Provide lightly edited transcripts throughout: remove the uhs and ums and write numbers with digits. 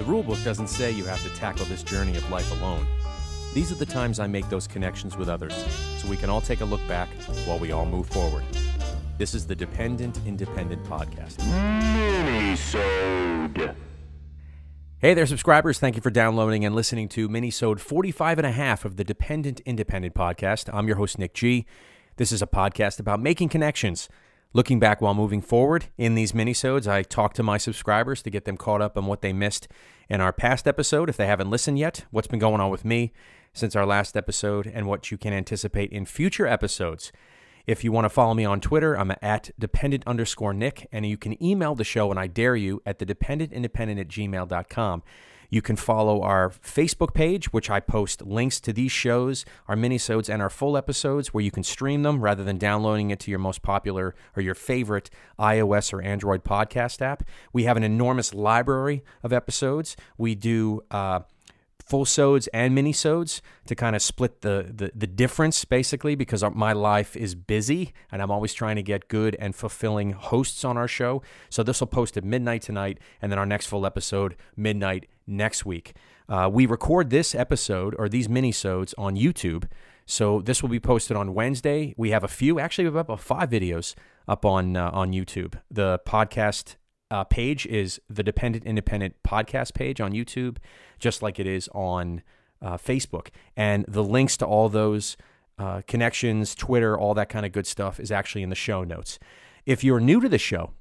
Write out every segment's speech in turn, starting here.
The rulebook doesn't say you have to tackle this journey of life alone. These are the times I make those connections with others, so we can all take a look back while we all move forward. This is the Dependent Independent Podcast. MiniSode. Hey there, subscribers. Thank you for downloading and listening to MiniSode 45 and a half of the Dependent Independent Podcast. I'm your host, Nick G. This is a podcast about making connections, looking back while moving forward. In these minisodes, I talk to my subscribers to get them caught up on what they missed in our past episode. If they haven't listened yet, what's been going on with me since our last episode and what you can anticipate in future episodes. If you want to follow me on Twitter, I'm at dependent_Nick, and you can email the show, and I dare you, at thedependentindependent@gmail.com. You can follow our Facebook page, which I post links to these shows, our minisodes, and our full episodes, where you can stream them rather than downloading it to your most popular or your favorite iOS or Android podcast app. We have an enormous library of episodes. We do full-sodes and mini-sodes to kind of split the difference, basically, because my life is busy, and I'm always trying to get good and fulfilling hosts on our show. So this will post at midnight tonight, and then our next full episode, midnight next week. We record this episode, or these mini-sodes, on YouTube, so this will be posted on Wednesday. We have actually we have about 5 videos up on YouTube. The podcast page is the Dependent Independent Podcast page on YouTube, just like it is on Facebook. And the links to all those connections, Twitter, all that kind of good stuff is actually in the show notes. If you're new to the show,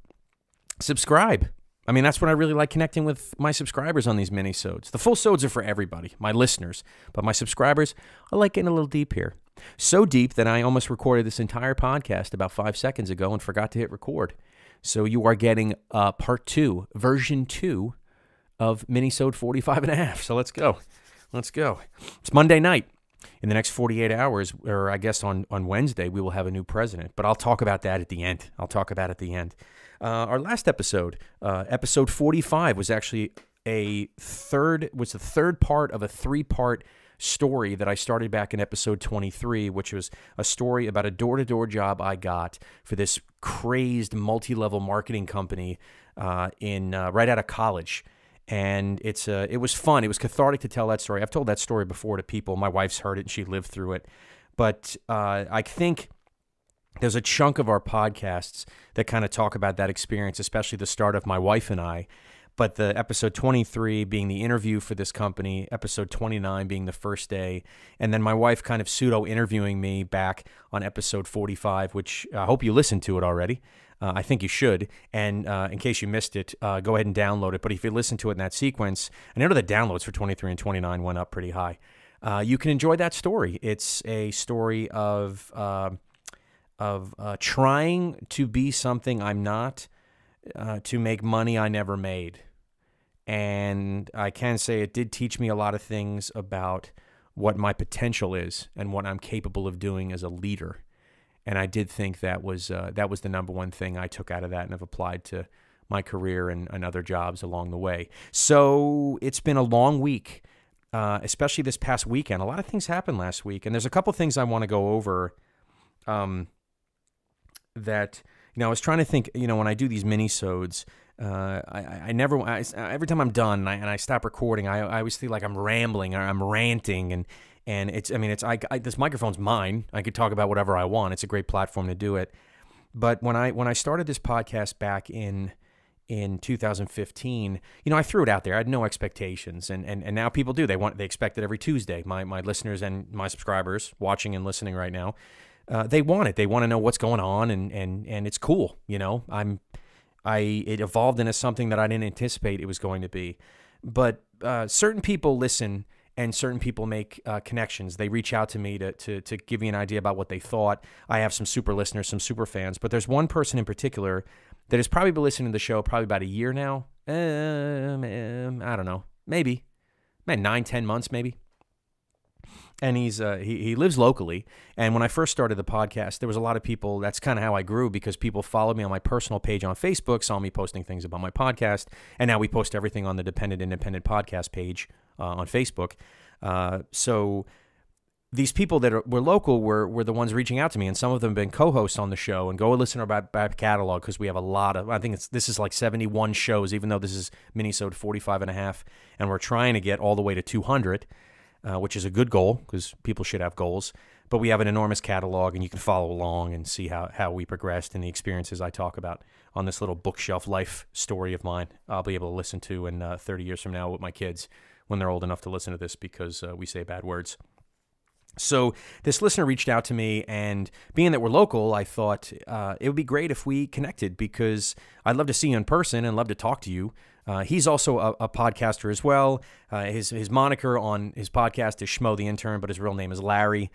subscribe. I mean, that's what I really like, connecting with my subscribers on these mini-sodes. The full sodes are for everybody, my listeners, but my subscribers, I like getting a little deep here. So deep that I almost recorded this entire podcast about 5 seconds ago and forgot to hit record. So you are getting part 2, version 2 of MiniSode 45 and a half. So let's go. Let's go. It's Monday night. In the next 48 hours, or I guess on Wednesday, we will have a new president. But I'll talk about that at the end. Our last episode, episode 45, was actually the third part of a 3-part story that I started back in episode 23, which was a story about a door-to-door job I got for this crazed multi-level marketing company right out of college. And it was fun. It was cathartic to tell that story. I've told that story before to people. My wife's heard it and she lived through it. But I think there's a chunk of our podcasts that kind of talk about that experience, especially the start of my wife and I. But the episode 23 being the interview for this company, episode 29 being the first day, and then my wife kind of pseudo-interviewing me back on episode 45, which I hope you listened to it already. I think you should. And in case you missed it, go ahead and download it. But if you listen to it in that sequence, I know the downloads for 23 and 29 went up pretty high. You can enjoy that story. It's a story of trying to be something I'm not, to make money I never made. And I can say it did teach me a lot of things about what my potential is and what I'm capable of doing as a leader. And I did think that was the number one thing I took out of that and have applied to my career and other jobs along the way. So it's been a long week, especially this past weekend. A lot of things happened last week, and there's a couple things I want to go over that, I was trying to think, when I do these mini-sodes, every time I'm done and I stop recording, I always feel like I'm rambling or I'm ranting, and this microphone's mine. I could talk about whatever I want. It's a great platform to do it. But when I started this podcast back in 2015, I threw it out there. I had no expectations, and now people do. They expect it every Tuesday. My listeners and my subscribers watching and listening right now, they want it. They want to know what's going on, and it's cool. It evolved into something that I didn't anticipate it was going to be. But certain people listen, and certain people make connections. They reach out to me to give me an idea about what they thought. I have some super listeners, some super fans, but there's one person in particular that has probably been listening to the show probably about a year now. I don't know, maybe 9-10 months maybe. And he lives locally. And when I first started the podcast, there was a lot of people. That's kind of how I grew, because people followed me on my personal page on Facebook, saw me posting things about my podcast, and now we post everything on the Dependent Independent Podcast page on Facebook. So these people that were local were the ones reaching out to me, and some of them have been co-hosts on the show. And go listen to our back catalog, because we have a lot of, I think this is like 71 shows, even though this is MiniSode 45 and a half, and we're trying to get all the way to 200, which is a good goal, because people should have goals. But we have an enormous catalog, and you can follow along and see how we progressed and the experiences I talk about on this little bookshelf life story of mine. I'll be able to listen to in 30 years from now with my kids when they're old enough to listen to this, because we say bad words. So this listener reached out to me, and being that we're local, I thought it would be great if we connected, because I'd love to see you in person and love to talk to you. He's also a podcaster as well. His moniker on his podcast is Schmo the Intern, but his real name is Larry.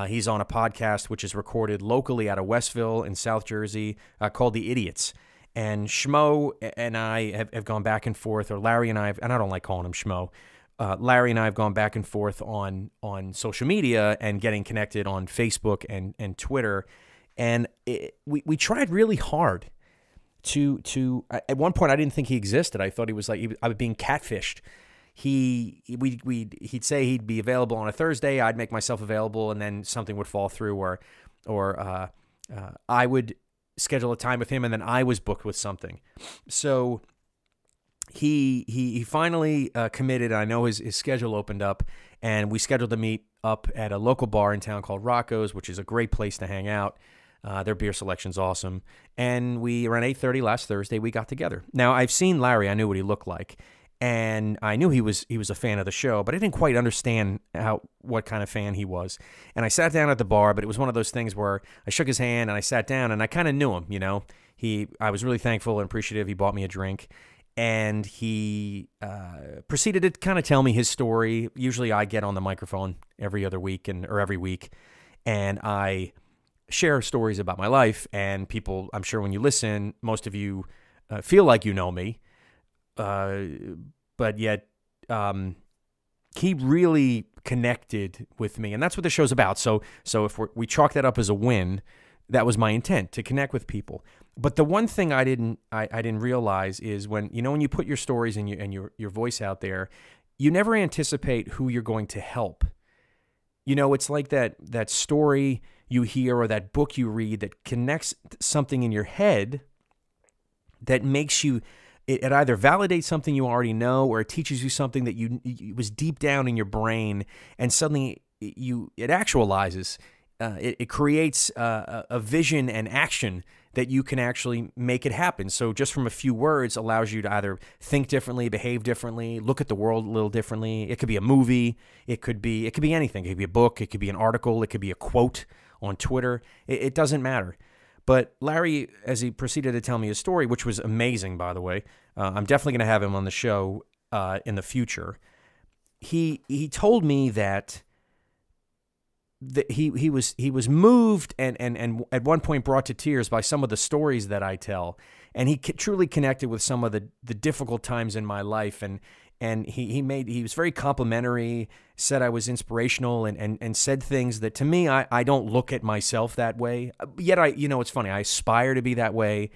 He's on a podcast which is recorded locally out of Westville in South Jersey called The Idiots. And Schmo and I have gone back and forth, or Larry and I, and I don't like calling him Schmo, Larry and I have gone back and forth on social media and getting connected on Facebook and Twitter. And we tried really hard to at one point I didn't think he existed. I thought he was like, I was being catfished. He'd say he'd be available on a Thursday. I'd make myself available, and then something would fall through, or I would schedule a time with him, and then I was booked with something. So he finally committed. I know his schedule opened up, and we scheduled to meet up at a local bar in town called Rocco's, which is a great place to hang out. Their beer selection's awesome. And around 8:30 last Thursday, we got together. Now, I've seen Larry. I knew what he looked like. And I knew he was a fan of the show, but I didn't quite understand what kind of fan he was. And I sat down at the bar, but it was one of those things where I shook his hand and I sat down, and I kind of knew him, you know. I was really thankful and appreciative. He bought me a drink, and he proceeded to kind of tell me his story. Usually I get on the microphone every other week or every week, and I share stories about my life. And people, I'm sure when you listen, most of you feel like you know me. But yet, he really connected with me, and that's what the show's about. So if we chalk that up as a win, that was my intent, to connect with people. But the one thing I didn't realize is when you put your stories and your voice out there, you never anticipate who you're going to help. It's like that story you hear or that book you read that connects something in your head that makes you. It either validates something you already know, or it teaches you something that you was deep down in your brain, and suddenly it actualizes. It creates a vision and action that you can actually make it happen. So just from a few words allows you to either think differently, behave differently, look at the world a little differently. It could be a movie. It could be anything. It could be a book. It could be an article. It could be a quote on Twitter. It doesn't matter. But Larry, as he proceeded to tell me his story, which was amazing, by the way, I'm definitely going to have him on the show in the future. He told me that he was moved and at one point brought to tears by some of the stories that I tell, and he truly connected with some of the difficult times in my life, and he was very complimentary, said I was inspirational, and said things that to me I don't look at myself that way. Yet it's funny, I aspire to be that way,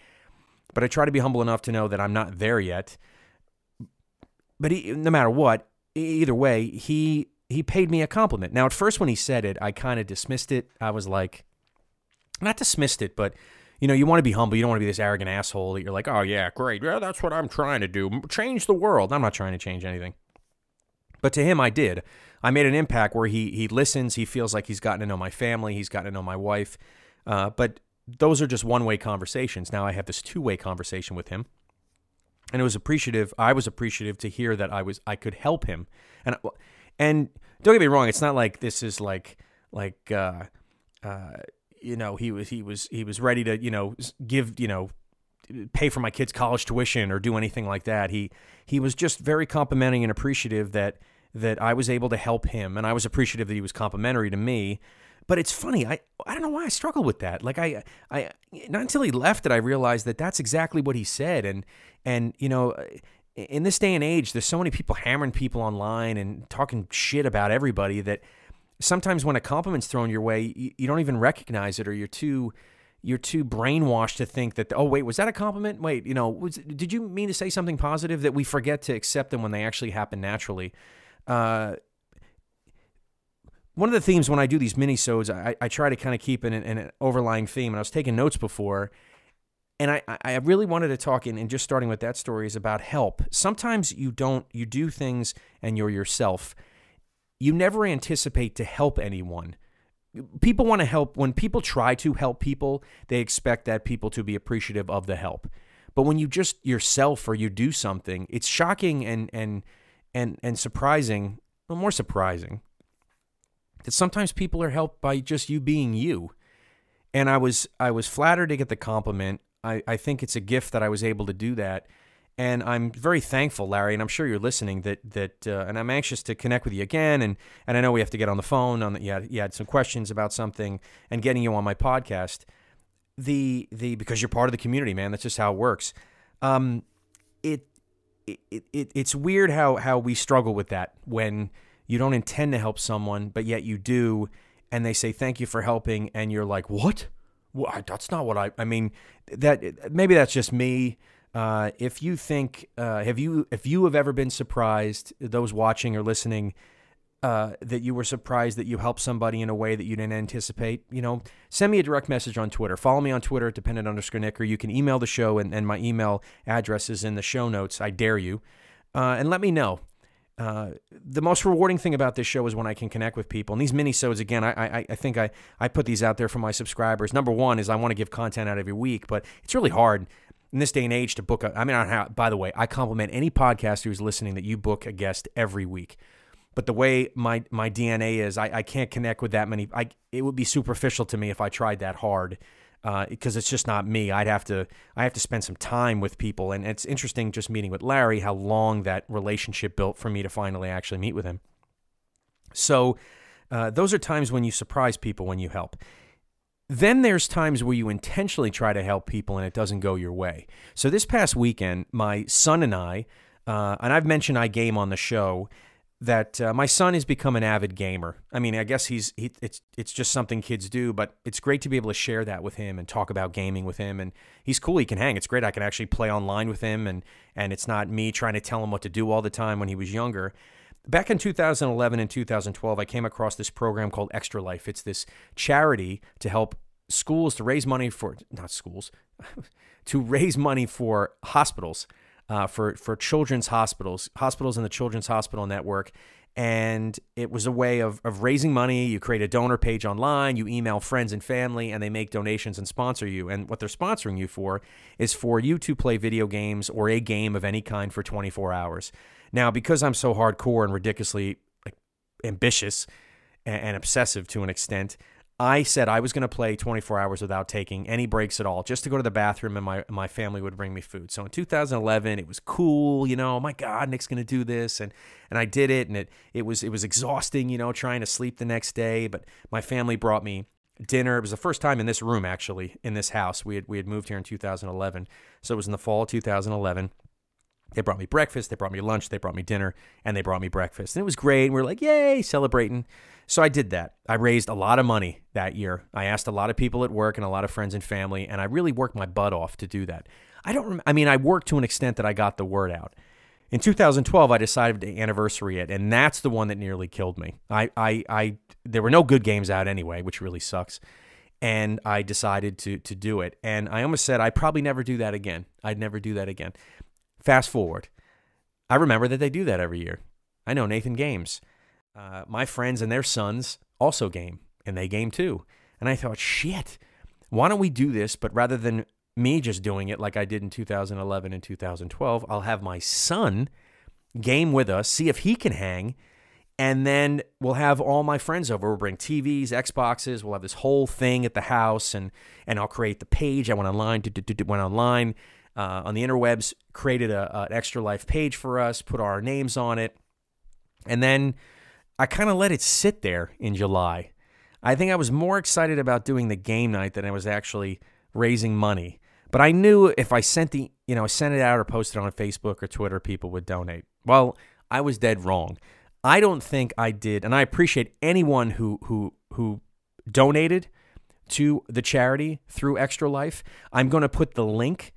but I try to be humble enough to know that I'm not there yet. But no matter what, either way, he paid me a compliment. Now, at first when he said it, I kind of dismissed it. I was like, not dismissed it, but you want to be humble. You don't want to be this arrogant asshole that you're like, oh, yeah, great. Yeah, that's what I'm trying to do. Change the world. I'm not trying to change anything. But to him, I did. I made an impact where he listens. He feels like he's gotten to know my family. He's gotten to know my wife. But those are just one-way conversations. Now I have this two-way conversation with him. And it was appreciative. I was appreciative to hear that I could help him. And don't get me wrong, it's not like this is like he was ready to give pay for my kids' college tuition or do anything like that. He was just very complimenting and appreciative that I was able to help him, and I was appreciative that he was complimentary to me. But it's funny, I don't know why I struggle with that. Like I not until he left did I realize that that's exactly what he said, and in this day and age, there's so many people hammering people online and talking shit about everybody that sometimes when a compliment's thrown your way, you don't even recognize it, or you're too brainwashed to think that, oh, wait, was that a compliment? Wait, did you mean to say something positive, that we forget to accept them when they actually happen naturally? one of the themes when I do these mini-sodes, I try to kind of keep an overlying theme. And I was taking notes before, and I really wanted to talk, and just starting with that story, is about help. Sometimes you do things and you're yourself. You never anticipate to help anyone. People want to help. When people try to help people, they expect that people to be appreciative of the help. But when you just yourself or you do something, it's shocking and surprising, well, more surprising, that sometimes people are helped by just you being you. And I was flattered to get the compliment. I think it's a gift that I was able to do that. And I'm very thankful, Larry, and I'm sure you're listening, and I'm anxious to connect with you again. And I know we have to get on the phone. You had some questions about something, and getting you on my podcast. Because you're part of the community, man. That's just how it works. It's weird how we struggle with that when you don't intend to help someone, but yet you do, and they say thank you for helping, and you're like, what? Well, that's not what I mean. That maybe that's just me. If you think, if you have ever been surprised, those watching or listening, that you were surprised that you helped somebody in a way that you didn't anticipate, send me a direct message on Twitter. Follow me on Twitter at dependent_Nick, or you can email the show, and my email address is in the show notes. I dare you. And let me know. The most rewarding thing about this show is when I can connect with people. And these mini-sodes, again, I think I put these out there for my subscribers. Number one is I want to give content out every week, but it's really hard in this day and age to book by the way, I compliment any podcaster who's listening that you book a guest every week. But the way my DNA is, I can't connect with that many. It would be superficial to me if I tried that hard, because it's just not me. I have to spend some time with people, and it's interesting just meeting with Larry how long that relationship built for me to finally actually meet with him. So those are times when you surprise people when you help. Then there's times where you intentionally try to help people and it doesn't go your way. So this past weekend, my son and I, and I've mentioned I game on the show, that my son has become an avid gamer. I mean, I guess it's just something kids do, but it's great to be able to share that with him and talk about gaming with him. And he's cool. He can hang. It's great. I can actually play online with him, and it's not me trying to tell him what to do all the time when he was younger. Back in 2011 and 2012, I came across this program called Extra Life. It's this charity to help schools to raise money for, not schools, to raise money for hospitals, for children's hospitals in the Children's Hospital Network. And it was a way of raising money. You create a donor page online, you email friends and family, and they make donations and sponsor you. And what they're sponsoring you for is for you to play video games or a game of any kind for 24 hours. Now, because I'm so hardcore and ridiculously ambitious and obsessive to an extent, I said I was going to play 24 hours without taking any breaks at all, just to go to the bathroom, and my family would bring me food. So in 2011, it was cool, oh my God, Nick's going to do this, and I did it, and it was exhausting, trying to sleep the next day. But my family brought me dinner. It was the first time in this room, actually, in this house. We had moved here in 2011, so it was in the fall of 2011. They brought me breakfast, they brought me lunch, they brought me dinner, and they brought me breakfast. And it was great. And we were like, yay, celebrating. So I did that. I raised a lot of money that year. I asked a lot of people at work and a lot of friends and family, and I really worked my butt off to do that. I worked to an extent that I got the word out. In 2012, I decided to anniversary it, and that's the one that nearly killed me. There were no good games out anyway, which really sucks. And I decided to do it. And I almost said I'd probably never do that again. I'd never do that again. Fast forward, I remember that they do that every year. I know Nathan games. My friends and their sons also game, and they game too. And I thought, shit, why don't we do this? But rather than me just doing it like I did in 2011 and 2012, I'll have my son game with us, see if he can hang, and then we'll have all my friends over. We'll bring TVs, Xboxes. We'll have this whole thing at the house, and I'll create the page. I went online, on the interwebs, created an Extra Life page for us, put our names on it, and then I kind of let it sit there in July. I think I was more excited about doing the game night than I was actually raising money. But I knew if I sent it out or posted it on Facebook or Twitter, people would donate. Well, I was dead wrong. I don't think I did, and I appreciate anyone who donated to the charity through Extra Life. I'm going to put the link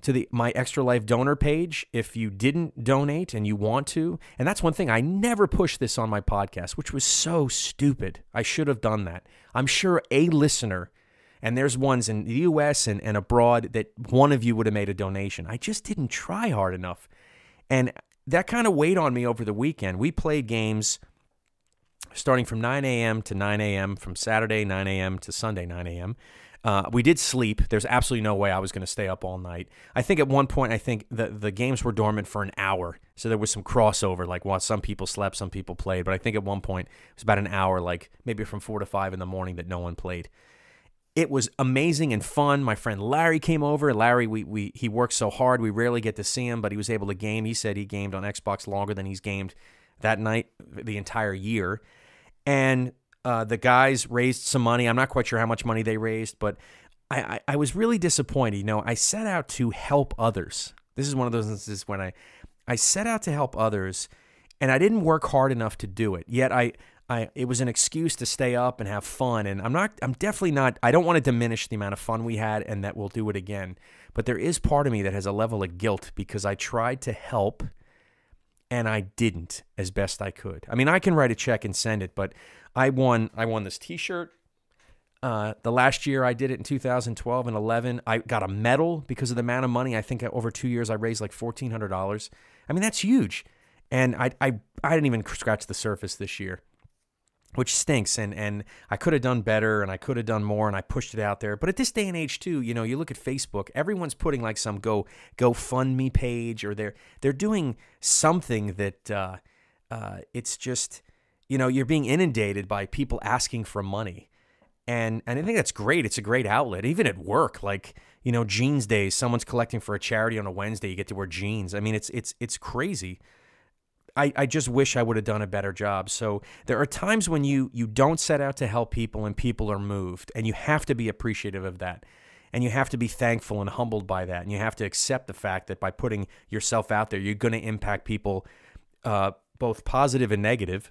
to the My Extra Life donor page if you didn't donate and you want to. And that's one thing. I never pushed this on my podcast, which was so stupid. I should have done that. I'm sure a listener, and there's ones in the U.S. and abroad, that one of you would have made a donation. I just didn't try hard enough. And that kind of weighed on me over the weekend. We played games starting from 9 a.m. to 9 a.m., from Saturday 9 a.m. to Sunday 9 a.m. We did sleep. There's absolutely no way I was going to stay up all night. I think at one point, the games were dormant for an hour. So there was some crossover, like while some people slept, some people played. But I think at one point, it was about an hour, like maybe from 4 to 5 in the morning, that no one played. It was amazing and fun. My friend Larry came over. Larry, he works so hard, we rarely get to see him, but he was able to game. He said he gamed on Xbox longer than he's gamed that night the entire year. And the guys raised some money. I'm not quite sure how much money they raised, but I was really disappointed. You know, I set out to help others. This is one of those instances when I set out to help others, and I didn't work hard enough to do it. Yet it was an excuse to stay up and have fun. And I'm definitely not, I don't want to diminish the amount of fun we had and that we'll do it again. But there is part of me that has a level of guilt because I tried to help and I didn't as best I could. I mean, I can write a check and send it, but I won this t-shirt. The last year I did it in 2012 and 11. I got a medal because of the amount of money. I think over 2 years I raised like $1,400. I mean, that's huge. And I didn't even scratch the surface this year, which stinks. And I could have done better and I could have done more and I pushed it out there. But at this day and age too, you know, you look at Facebook, everyone's putting like some GoFundMe page, or they're doing something that it's just, you know, you're being inundated by people asking for money. And I think that's great. It's a great outlet. Even at work, like, you know, jeans days, someone's collecting for a charity on a Wednesday, you get to wear jeans. I mean, it's crazy. I just wish I would have done a better job. So there are times when you don't set out to help people and people are moved, and you have to be appreciative of that. And you have to be thankful and humbled by that. And you have to accept the fact that by putting yourself out there, you're going to impact people, both positive and negative.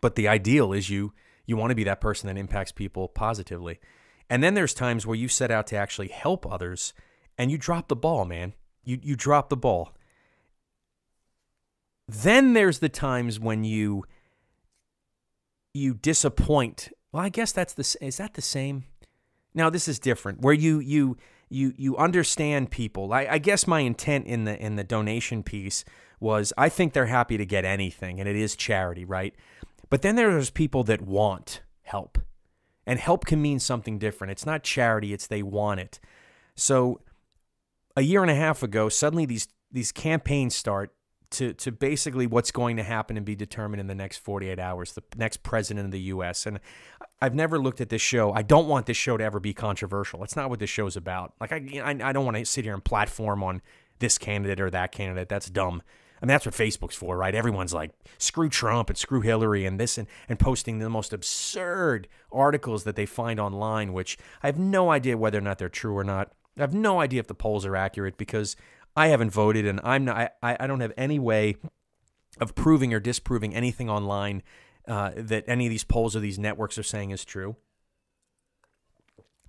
But the ideal is you want to be that person that impacts people positively. And then there's times where you set out to actually help others and you drop the ball, man. You drop the ball. Then there's the times when you disappoint. Well, I guess is that the same? Now this is different. Where you understand people. I guess my intent in the donation piece was I think they're happy to get anything, and it is charity, right? But then there's people that want help. And help can mean something different. It's not charity, it's they want it. So a year and a half ago, suddenly these campaigns start to basically what's going to happen and be determined in the next 48 hours, the next president of the U.S. And I've never looked at this show. I don't want this show to ever be controversial. That's not what this show's about. Like I don't want to sit here and platform on this candidate or that candidate. That's dumb. I mean, that's what Facebook's for, right? Everyone's like, screw Trump and screw Hillary and this and posting the most absurd articles that they find online, which I have no idea whether or not they're true or not. I have no idea if the polls are accurate because I haven't voted and I don't have any way of proving or disproving anything online that any of these polls or these networks are saying is true.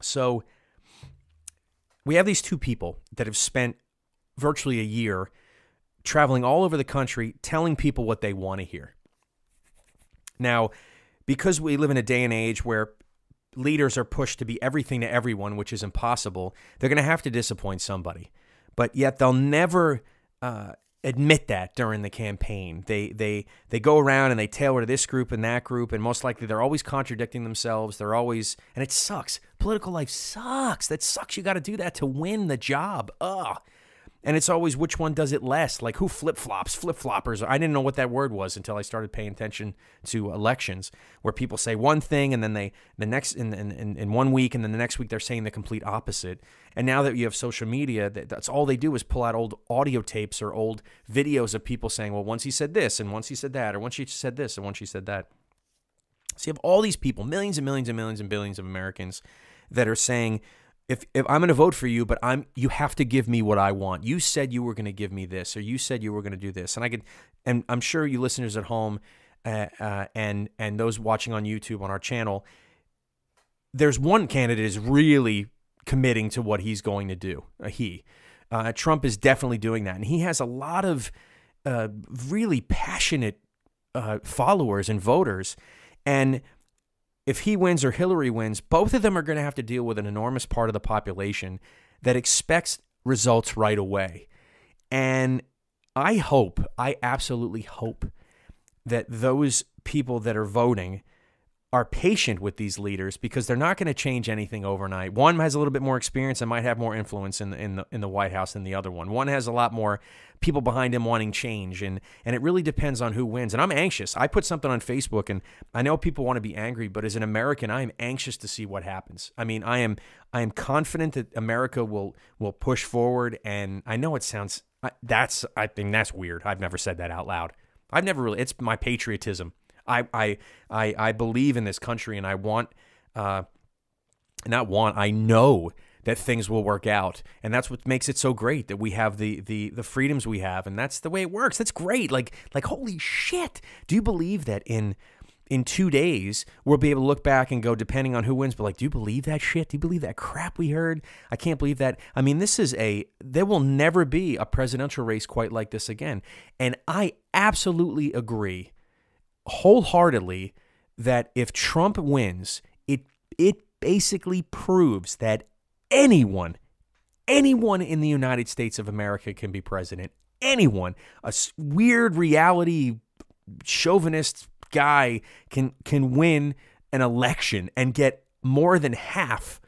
So we have these two people that have spent virtually a year traveling all over the country, telling people what they want to hear. Now, because we live in a day and age where leaders are pushed to be everything to everyone, which is impossible, they're going to have to disappoint somebody. But yet they'll never admit that during the campaign. They go around and they tailor to this group and that group, and most likely they're always contradicting themselves. They're always, and it sucks. Political life sucks. That sucks. You got to do that to win the job. Ugh. And it's always which one does it less. Like who flip-flops, flip-floppers. I didn't know what that word was until I started paying attention to elections, where people say one thing and then in 1 week and then the next week they're saying the complete opposite. And now that you have social media, that's all they do is pull out old audio tapes or old videos of people saying, well, once he said this and once he said that, or once she said this and once she said that. So you have all these people, millions and millions and millions and billions of Americans that are saying, If I'm going to vote for you, but you have to give me what I want. You said you were going to give me this, or you said you were going to do this, and I'm sure you listeners at home, and those watching on YouTube on our channel, there's one candidate is really committing to what he's going to do. Trump is definitely doing that. And he has a lot of really passionate followers and voters. And if he wins or Hillary wins, both of them are going to have to deal with an enormous part of the population that expects results right away. And I absolutely hope that those people that are voting are patient with these leaders, because they're not going to change anything overnight. One has a little bit more experience and might have more influence in the White House than the other one. One has a lot more people behind him wanting change, and it really depends on who wins. And I'm anxious. I put something on Facebook, and I know people want to be angry, but as an American, I am anxious to see what happens. I mean, I am confident that America will push forward, and I know it sounds I think that's weird. I've never said that out loud. I've never really. It's my patriotism. I believe in this country, and I know that things will work out, and that's what makes it so great that we have the freedoms we have, and that's the way it works. That's great. Like holy shit. Do you believe that in 2 days we'll be able to look back and go, depending on who wins, but like, do you believe that shit? Do you believe that crap we heard? I can't believe that. I mean, there will never be a presidential race quite like this again, and I absolutely agree wholeheartedly that if Trump wins, it basically proves that anyone in the United States of America can be president. Anyone, a weird reality chauvinist guy can win an election and get more than half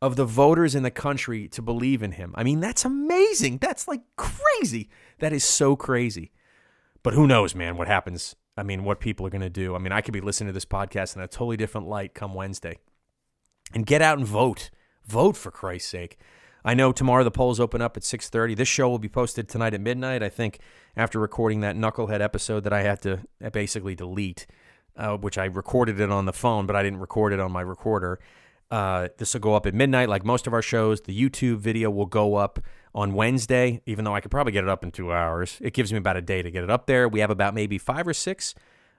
of the voters in the country to believe in him. I mean, that's amazing. That's like crazy. That is so crazy. But who knows, man, what happens. I mean, what people are going to do. I mean, I could be listening to this podcast in a totally different light come Wednesday. And get out and vote. Vote, for Christ's sake. I know tomorrow the polls open up at 6:30. This show will be posted tonight at midnight. I think after recording that Knucklehead episode that I had to basically delete, which I recorded it on the phone, but I didn't record it on my recorder. This will go up at midnight like most of our shows. The YouTube video will go up on Wednesday, even though I could probably get it up in 2 hours. It gives me about a day to get it up there. We have about maybe 5 or 6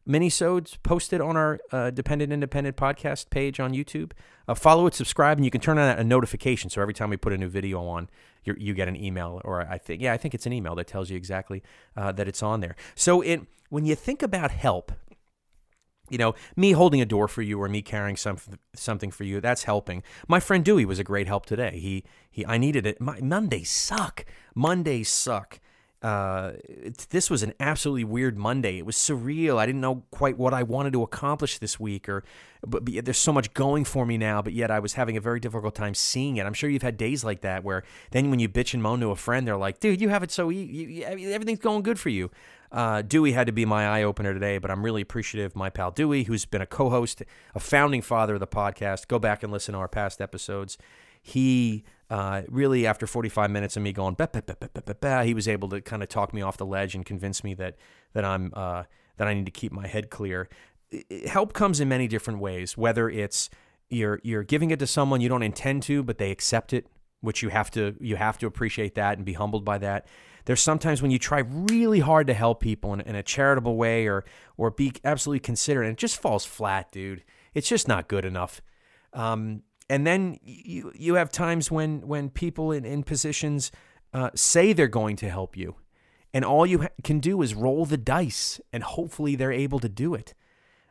minisodes posted on our Dependent Independent podcast page on YouTube. Follow it, subscribe, and you can turn on a notification. So every time we put a new video on, you get an email, or I think it's an email that tells you exactly that it's on there. So when you think about help, you know, me holding a door for you or me carrying something for you, that's helping. My friend Dewey was a great help today. I needed it. Mondays suck. This was an absolutely weird Monday. It was surreal. I didn't know quite what I wanted to accomplish this week, but there's so much going for me now, but yet I was having a very difficult time seeing it. I'm sure you've had days like that where then when you bitch and moan to a friend, they're like, dude, you have it so everything's going good for you. Dewey had to be my eye-opener today, but I'm really appreciative of my pal Dewey, who's been a co-host, a founding father of the podcast. Go back and listen to our past episodes. He really, after 45 minutes of me going, he was able to kind of talk me off the ledge and convince me that I need to keep my head clear. Help comes in many different ways, whether it's you're giving it to someone you don't intend to, but they accept it, which you have to appreciate that and be humbled by that. There's sometimes when you try really hard to help people in a charitable way or be absolutely considerate, and it just falls flat, dude. It's just not good enough. And then you have times when people in positions say they're going to help you, and all you can do is roll the dice, and hopefully they're able to do it.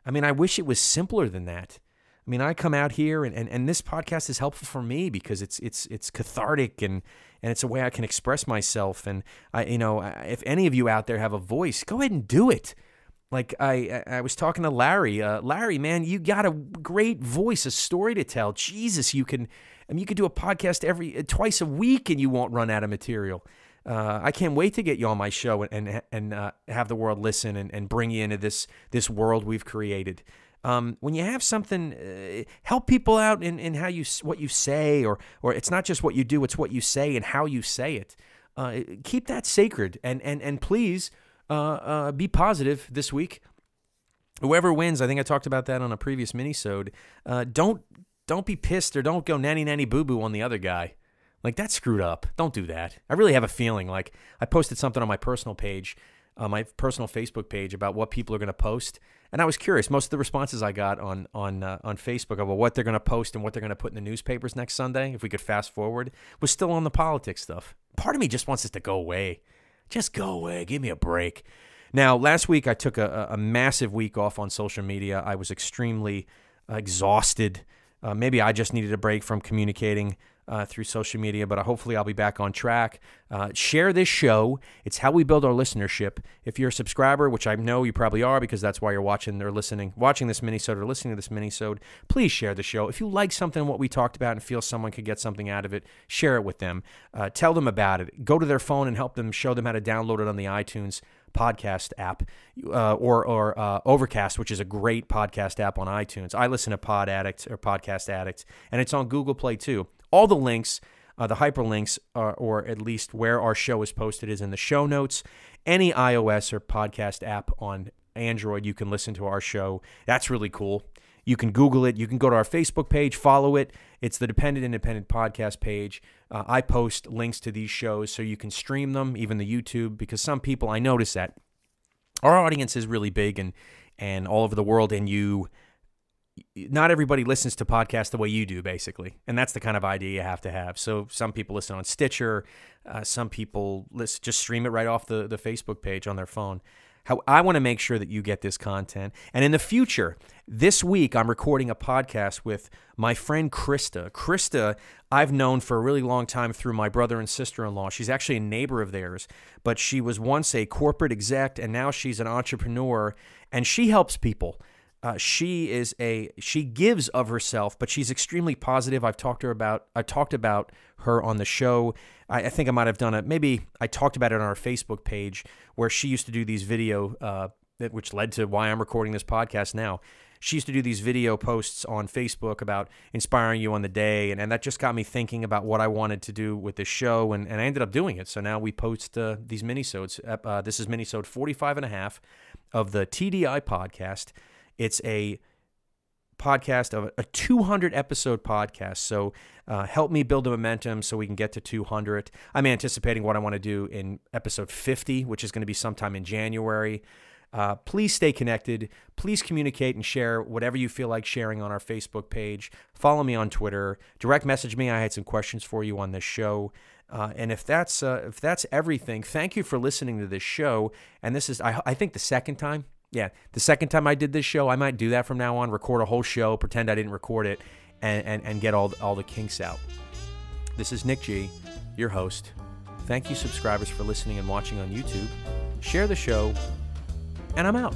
I mean, I wish it was simpler than that. I mean, I come out here, and this podcast is helpful for me because it's cathartic, and it's a way I can express myself. And if any of you out there have a voice, go ahead and do it. Like I was talking to Larry. Larry, man, you got a great voice, a story to tell. Jesus, you can do a podcast twice a week, and you won't run out of material. I can't wait to get you on my show and have the world listen and bring you into this world we've created. When you have something, help people out in what you say, or it's not just what you do, it's what you say and how you say it. Keep that sacred, and please be positive this week. Whoever wins, I think I talked about that on a previous minisode. Don't be pissed or don't go nanny boo boo on the other guy. Like, that's screwed up. Don't do that. I really have a feeling like I posted something on my personal page, my personal Facebook page, about what people are going to post. And I was curious. Most of the responses I got on Facebook about what they're going to post and what they're going to put in the newspapers next Sunday, if we could fast forward, was still on the politics stuff. part of me just wants this to go away. Just go away. Give me a break. Now, last week I took a massive week off on social media. I was extremely exhausted. Maybe I just needed a break from communicating through social media, but hopefully I'll be back on track. Share this show. It's how we build our listenership. If you're a subscriber, which I know you probably are because that's why you're watching this minisode or listening to this minisode, please share the show. If you like something, what we talked about, and feel someone could get something out of it, share it with them. Tell them about it. Go to their phone and help them, show them how to download it on the iTunes podcast app or Overcast, which is a great podcast app on iTunes. I listen to Podcast Addict, and it's on Google Play too. All the links, the hyperlinks, or at least where our show is posted, is in the show notes. Any iOS or podcast app on Android, you can listen to our show. That's really cool. You can Google it. You can go to our Facebook page, follow it. It's the Dependent Independent Podcast page. I post links to these shows so you can stream them, even the YouTube, because some people, I notice that our audience is really big and all over the world, and not everybody listens to podcasts the way you do, basically. And that's the kind of idea you have to have. So some people listen on Stitcher. Some people just stream it right off the Facebook page on their phone. How I want to make sure that you get this content. And in the future, this week, I'm recording a podcast with my friend Krista. Krista, I've known for a really long time through my brother and sister-in-law. She's actually a neighbor of theirs, but she was once a corporate exec, and now she's an entrepreneur, and she helps people. She gives of herself, but she's extremely positive. I talked about her on the show. I think I might have done I talked about it on our Facebook page, where she used to do these video, which led to why I'm recording this podcast now. She used to do these video posts on Facebook about inspiring you on the day, and that just got me thinking about what I wanted to do with this show, and I ended up doing it. So now we post these minisodes. This is minisode 45 and a half of the TDI podcast. It's a podcast of a 200 episode podcast. So help me build the momentum so we can get to 200. I'm anticipating what I want to do in episode 50, which is going to be sometime in January. Please stay connected. Please communicate and share whatever you feel like sharing on our Facebook page. Follow me on Twitter. Direct message me. I had some questions for you on this show. And if that's everything, thank you for listening to this show. And this is, I think, the second time. Yeah, the second time I did this show. I might do that from now on, record a whole show, pretend I didn't record it, and get all the kinks out. This is Nick G, your host. Thank you, subscribers, for listening and watching on YouTube. Share the show, and I'm out.